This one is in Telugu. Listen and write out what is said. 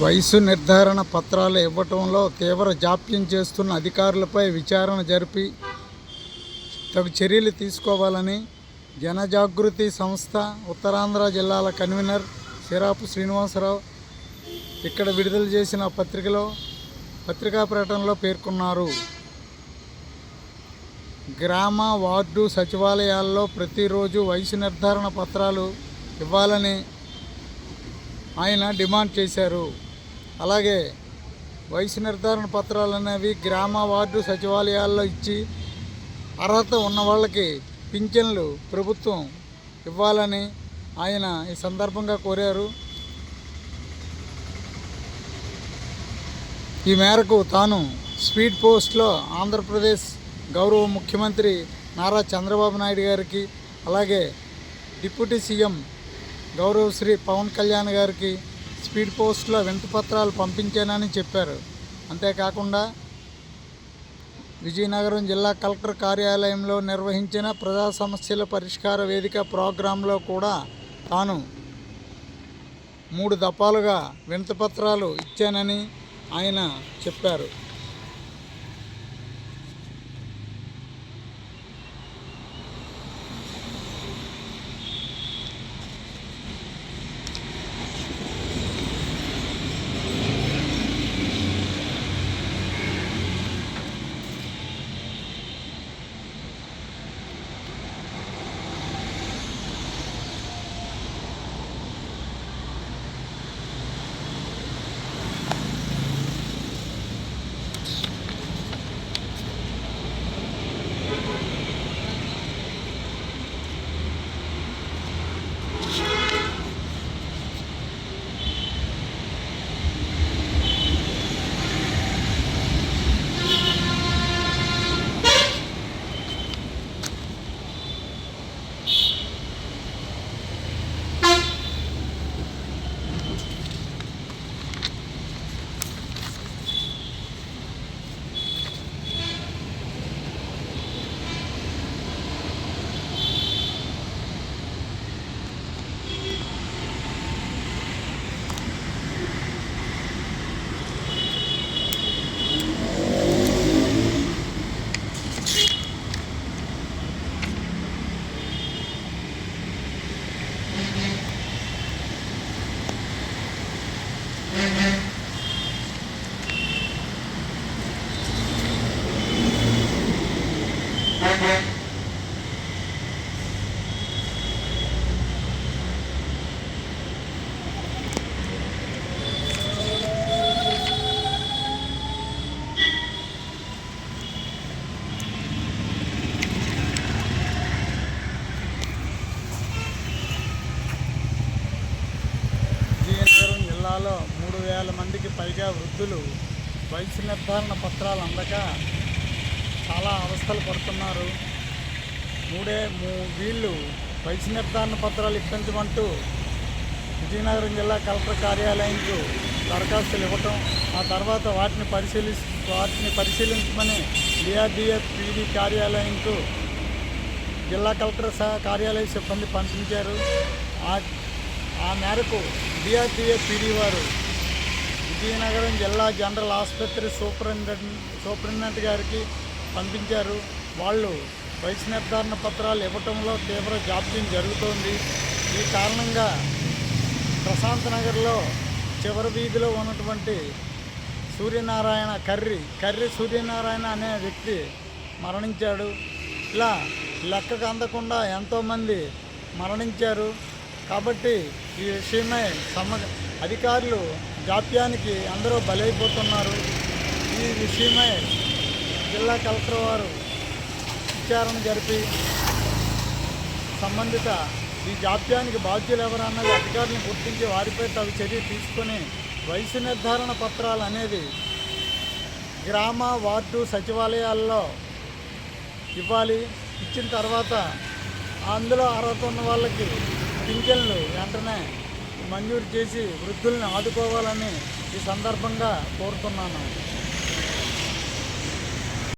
వయసు నిర్ధారణ పత్రాలు ఇవ్వటంలో తీవ్ర జాప్యం చేస్తున్న అధికారులపై విచారణ జరిపి తగు చర్యలు తీసుకోవాలని జనజాగృతి సంస్థ ఉత్తరాంధ్ర జిల్లాల కన్వీనర్ సిరాపు శ్రీనివాసరావు ఇక్కడ విడుదల చేసిన పత్రికా ప్రకటనలో పేర్కొన్నారు. గ్రామ, వార్డు సచివాలయాల్లో ప్రతిరోజు వయసు నిర్ధారణ పత్రాలు ఇవ్వాలని ఆయన డిమాండ్ చేశారు. అలాగే వయసు నిర్ధారణ పత్రాలు అనేవి గ్రామ, వార్డు సచివాలయాల్లో ఇచ్చి అర్హత ఉన్న వాళ్ళకి పింఛన్లు ప్రభుత్వం ఇవ్వాలని ఆయన ఈ సందర్భంగా కోరారు. ఈ మేరకు తాను స్పీడ్ పోస్ట్లో ఆంధ్రప్రదేశ్ గౌరవ ముఖ్యమంత్రి నారా చంద్రబాబు నాయుడు గారికి, అలాగే డిప్యూటీ సీఎం గౌరవ శ్రీ పవన్ కళ్యాణ్ గారికి స్పీడ్ పోస్ట్లో వినతిపత్రాలు పంపించానని చెప్పారు. అంతేకాకుండా విజయనగరం జిల్లా కలెక్టర్ కార్యాలయంలో నిర్వహించిన ప్రజా సమస్యల పరిష్కార వేదిక ప్రోగ్రాంలో కూడా తాను 3 దఫాలుగా వినతిపత్రాలు ఇచ్చానని ఆయన చెప్పారు. విజయనగరం జిల్లాలో 3,000 మందికి పైగా వృద్ధులు వయసు నిర్ధారణ పత్రాలు అందక చాలా అవస్థలు పడుతున్నారు. వీళ్ళు వయసు నిర్ధారణ పత్రాలు ఇప్పించమంటూ విజయనగరం జిల్లా కలెక్టర్ కార్యాలయంకు దరఖాస్తులు ఇవ్వటం, ఆ తర్వాత వాటిని పరిశీలించమని డిఆర్డీఏ పీడీ కార్యాలయంకు జిల్లా కలెక్టర్ కార్యాలయ సిబ్బంది పంపించారు. ఆ మేరకు డిఆర్డీఏ పీడీ వారు విజయనగరం జిల్లా జనరల్ ఆసుపత్రి సూపరింటెండెంట్ గారికి పంపించారు. వాళ్ళు వయసు నిర్ధారణ పత్రాలు ఇవ్వటంలో తీవ్ర జాప్యం జరుగుతోంది. ఈ కారణంగా ప్రశాంత్ నగర్లో చివరి వీధిలో ఉన్నటువంటి కర్రి సూర్యనారాయణ అనే వ్యక్తి మరణించాడు. ఇలా లెక్కకు అందకుండా ఎంతోమంది మరణించారు. కాబట్టి ఈ విషయమై అధికారులు జాప్యానికి అందరూ బలైపోతున్నారు. ఈ విషయమై జిల్లా కలెక్టర్ వారు విచారణ జరిపి సంబంధిత ఈ జాప్యానికి బాధ్యులు ఎవరన్నది అధికారులను గుర్తించి వారిపై తగు చర్య తీసుకొని వయసు నిర్ధారణ పత్రాలు అనేది గ్రామ, వార్డు సచివాలయాల్లో ఇవ్వాలి. ఇచ్చిన తర్వాత అందులో అర్హత ఉన్న వాళ్ళకి పింఛన్లు వెంటనే మంజూరు చేసి వృద్ధుల్ని ఆదుకోవాలని ఈ సందర్భంగా కోరుతున్నాను.